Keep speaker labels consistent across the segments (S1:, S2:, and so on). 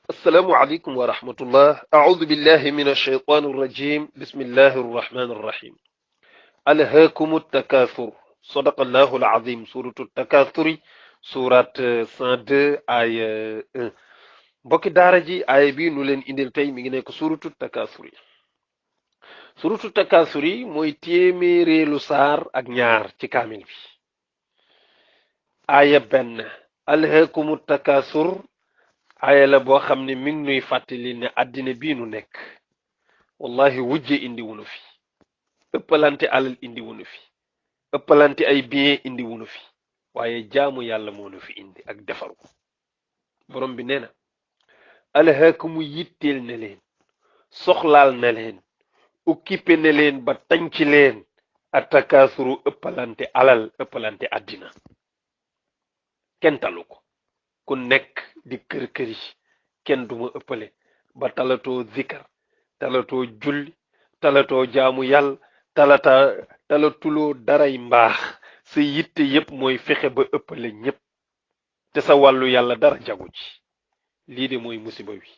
S1: السلام عليكم ورحمة الله. أعوذ بالله من الشيطان الرجيم. بسم الله الرحمن الرحيم. ألهاكم التكاثر. صدق الله العظيم. سورة التكاثر. سورة 102 آية 1. mbokki daara ji aaya bi nu leen indil tey mi ngi nekk suratu takasuri. Suratu takasuri mooy téeméereelu saar ak ñaar ci kaamil bi. aaya benn. alhaakumu takasur. aaya la boo xam ne mi ngi nuy fàttali ne àddina bii nu nekk wallahi wujje indi wunu fi, ëppalante alal indi wunu fi, ëppalante ay bien indi wunu fi, waaye jaamu yàlla moo nu fi indi ak defaru. borom bi nee na alhaakumu yitteel na leen, soxlaal na leen, occupé na leen ba tànc leen attakaasuru ëppalante alal, ëppalante àddina. kenn talu ko, ku nekk di kër këri kenn duma ëppale ba talatoo zikar, talatoo julli, talatoo jaamu yàlla, talatuloo daray mbaax. sa yitte yépp mooy fexe ba ëppale ñépp te sa wàllu yàlla dara jagu ci. lii de mooy musiba wi.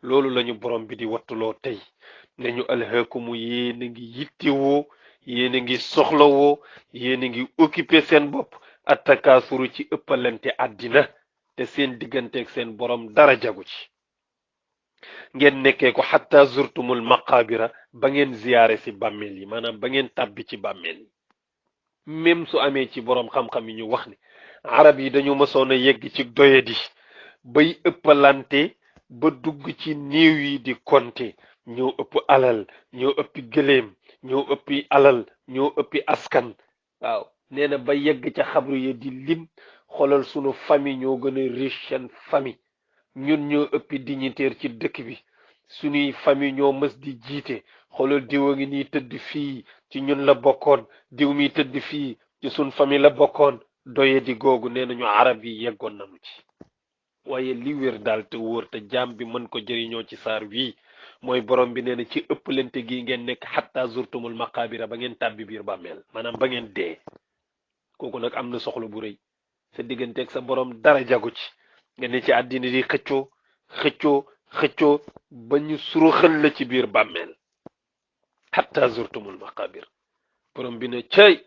S1: loolu lañu borom bi di wattuloo tey ne ñu alhaakumu, yéen a ngi yittewoo, yéen a ngi soxlawoo, yéen a ngi occupé seen bopp attakaasuru ci ëppalante àddina te seen digganteeg seen borom dara jagu ci. ngeen nekkee ko xatta zurtumul maqabira, ba ngeen ziyaare si bàmmeel yi, maanaam ba ngeen tàbbi ci bàmmeel yi. même su amee ci borom xam-xam yi ñu wax ne arab yi dañu mësoon a yegg ci doyadi bay ëppalante ba dugg ci néew yi di konte, ñoo ëpp alal, ñoo ëppi gëléem, ñoo ëppi alal, ñoo ëppi askan. waaw, nee na ba yegg ca xabru ya di lim, xoolal sunu famille ñoo gën a riche seen famille, ñun ñoo ëppi dignitaire ci dëkk bi, suñuy famille ñoo mës di jiite. xoolal diw a ngi nii tëdd fii ci ñun la bokkoon, diw mi tëdd fii ci suñ famille la bokkoon. doye di googu nee nañu arab yi yeggoon nañu ci. waaye li wér daal te wóor te jaam bi mën ko jëriñoo ci saar wii mooy borom bi nee na ci ëppalante gi ngeen nekk xatta zurtumul maqabira, ba ngeen tàbbi biir bàmmeel, maanaam ba ngeen dee. kooku nag am na soxla bu rëy. sa digganteeg sa borom dara jagu ci. nga ne ci àddina di xëccoo xëccoo xëccoo ba ñu suruxal la ci biir bàmmeel. xatta zurtumul maqabir. borom bi ne cey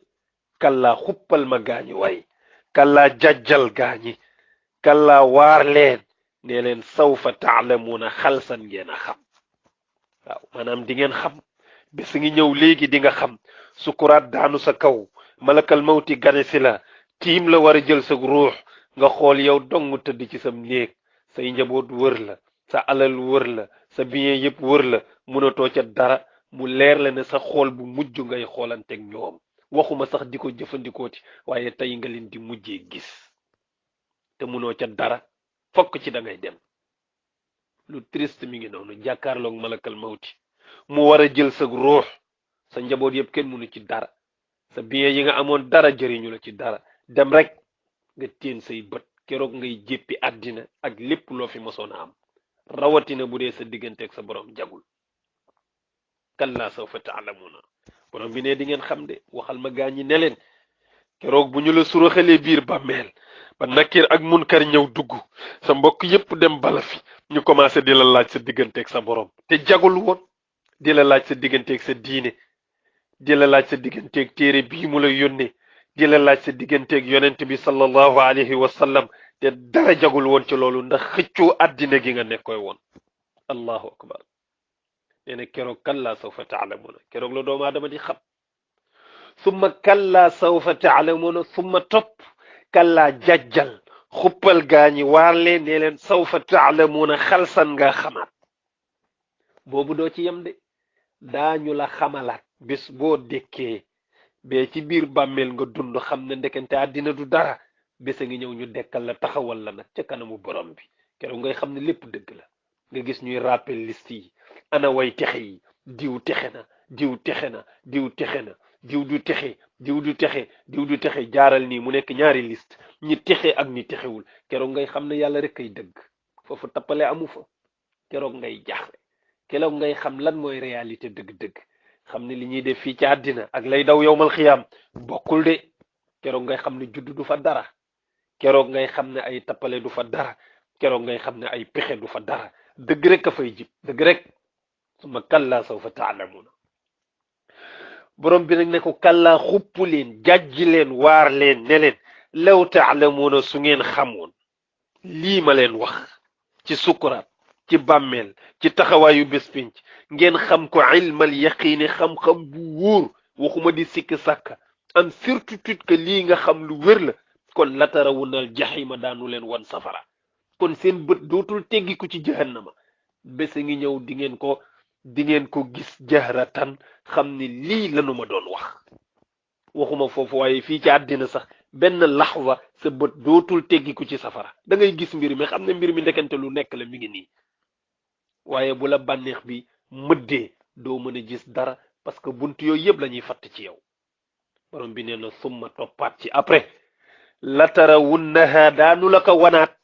S1: kallaa xuppal ma gaañi way, kallaa jajjal gaañi, kallaa waar leen, ne leen sawfa taalamuuna, xalsan ngeen a xam. waaw, maanaam di ngeen xam. bés ngi ñëw léegi di nga xam. sukuraat daanu sa kaw, malakal mawti gane si la, tiim la war a jël sa ruux, nga xool yow dong tëdd ci sam néeg, say njaboot wër la, sa alal wër la, sa bien yëpp wër la, mënatoo ca dara. mu leer la ne sa xool bu mujj ngay xoolanteeg ñoom, waxuma sax di ko jëfandikooti, waaye tey nga leen di mujjee gis te mënoo ca dara, fokk ci da ngay dem. lu triste mi ngi noonu, jàkkaarloog malakal mawti mu war a jël sa ruux, sa njaboot yëpp kenn mënu ci dara, sa bien yi nga amoon dara jëriñu la ci dara, dem rek nga téen say bët. keroog ngay jéppi àddina ak lépp loo fi mosoon a am, rawatina bu dee sa digganteeg sa borom jagul. kalla sawfa taalamuuna. borom bi ne di ngeen xam de. waxal ma gaa ñi ne leen keroog bu ñu la suraxalee biir bàmmeel ba nakir ak munkar ñëw dugg, sa mbokk yépp dem bala fi, ñu commencé di la laaj sa digganteeg sa borom te jagul woon, di la laaj sa digganteeg sa diine, di la laaj sa digganteeg téere bii mu la yónnee, di la laaj sa digganteeg yonent bi sallallahu alayhi wa sallam, te dara jagul woon ci loolu ndax xëccoo àddina gi nga nekkoy woon. allahu akbar. nee na keroog kallaa sawfa taalamuuna, keroog la doomu aadama di xam. summa kallaa sawfa taalamuuna, summa topp kallaa jajjal, xuppal gaañi waar leen ne leen sawfa taalamuuna, xalsan nga xamaat. boobu doo ci yem de, daañu la xamalaat bés boo dekkee bee ci biir bàmmeel nga dund xam ne ndekente àddina du dara. bés a ngi ñëw ñu dekkal la, taxawal la nag ca kanamu borom bi. keroog ngay xam ne lépp dëgg la. nga gis ñuy rappel liste yi, ana way texe yi, diw texe na, diw texe na, diw texe na, diw du texe, diw du texe, diw du texe, jaaral nii mu nekk ñaari liste, ñi texe ak ñi texewul. keroog ngay xam ne yàlla rek kay dëgg, foofu tappale amu fa. keroog ngay jaaxle, keroog ngay xam lan mooy réalité dëgg-dëgg, xam ne li ñuy def fii ci àddina ak lay daw yowmal xiyaam bokkul de. keroog ngay xam ne judd du fa dara, keroog ngay xam ne ay tappale du fa dara, keroog ngay xam ne ay pexe du fa dara dëgg rek a fay jib dëgg rek summa kallaa sawfa taalamuuna borom bi nag ne ko kallaa xupp leen jàjji leen waar leen ne leen law taalamuuna su ngeen xamoon lii ma leen wax ci sukuraat ci bàmmeel ci taxawaayu bés pénc ngeen xam ko ilmal yaqiini xam-xam bu wóor waxuma di sikk sàkka am certitude que lii nga xam lu wér la kon la tarawunal jaxima daanu leen wan safara kon seen bët dootul teggiku ci jahannama bés a ngi ñëw di ngeen ko gis jahratan xam ni lii lanu ma doon wax waxuma foofu waaye fii ci àddina sax benn laxwa sa bët dootul teggiku ci safara da ngay gis mbir mi xam ne mbir mi ndekente lu nekk la mi ngi nii waaye bu la bànneex bi mëddee doo mën a gis dara parce que bunt yooyu yëpp la ñuy fatt ci yow borom bi nee na summa toppaat ci après la tarawunnaha daanu la ko wanaat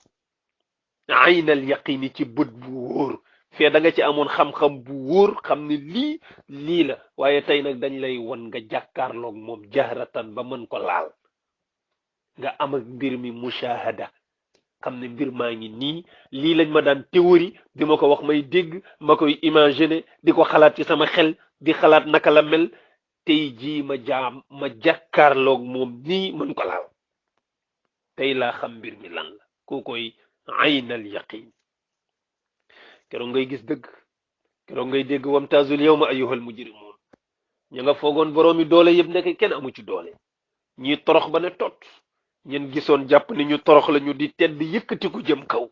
S1: aynal yaqini ci bët bu wóor fee da nga ci amoon xam-xam bu wóor xam ne lii la waaye tey nag dañ lay wan nga jàkkaarloog moom jahratan ba mën ko laal nga am ak mbir mi mushahada xam ne mbir maa ngi nii lii lañ ma daan théorie di ma ko wax may dégg ma koy imaginer di ko xalaat ci sama xel di xalaat naka la mel tey jii ma jàkkaarloog moom nii mën ko laal tey laa xam mbir mi lan la koo koy aynal yaqin keroog ngay gis dëgg keroog ngay dégg wamtaazul yawma ayyuhal mujrimuun ña nga foogoon boroomi doole yëpp nekk kenn amu ci doole ñii torox ba ne tot ñen gisoon jàpp ni ñu torox la ñu di tedd yëkkati ko jëm kaw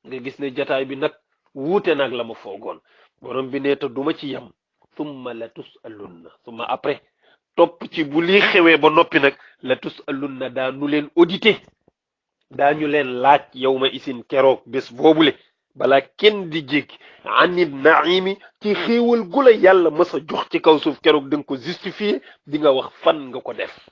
S1: nga gis ne jataay bi nag wuute nag la ma foogoon borom bi nee ta duma ci yam summa la tusalunna summa après topp ci bu lii xewee ba noppi nag la tusalunna daanu leen audité daañu leen laaj yawma isin keroog bés boobule balaa kenn di jéggi anit naimi ci xéewal gu la yàlla mës a jox ci kaw suuf keroog da nga ko justifié di nga wax fan nga ko def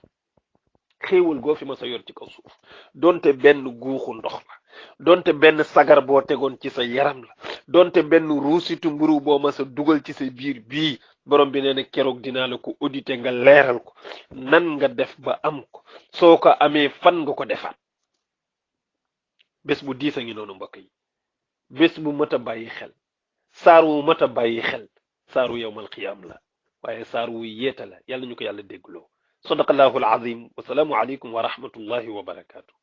S1: xéewal goo fi mës a yor ci kaw suuf donte benn guuxu ndox la donte benn sagar boo tegoon ci sa yaram la donte benn ruusitu mburu boo mës a dugal ci sa biir bii borom bi nee na keroog dinaa la ko audité nga leeral ko nan nga def ba am ko soo ko amee fan nga ko defaat bés bu diis a ngi noonu mbokk yi bés bu mat a bàyyi xel saar wu mat a bàyyi xel saaru yawmal qiyaam la waaye saar wu yeeta la yàlla ñu ko yàlla déggloo sadaqallahu alazim wa salaamu aleykum wa rahmatullahi wa barakaatu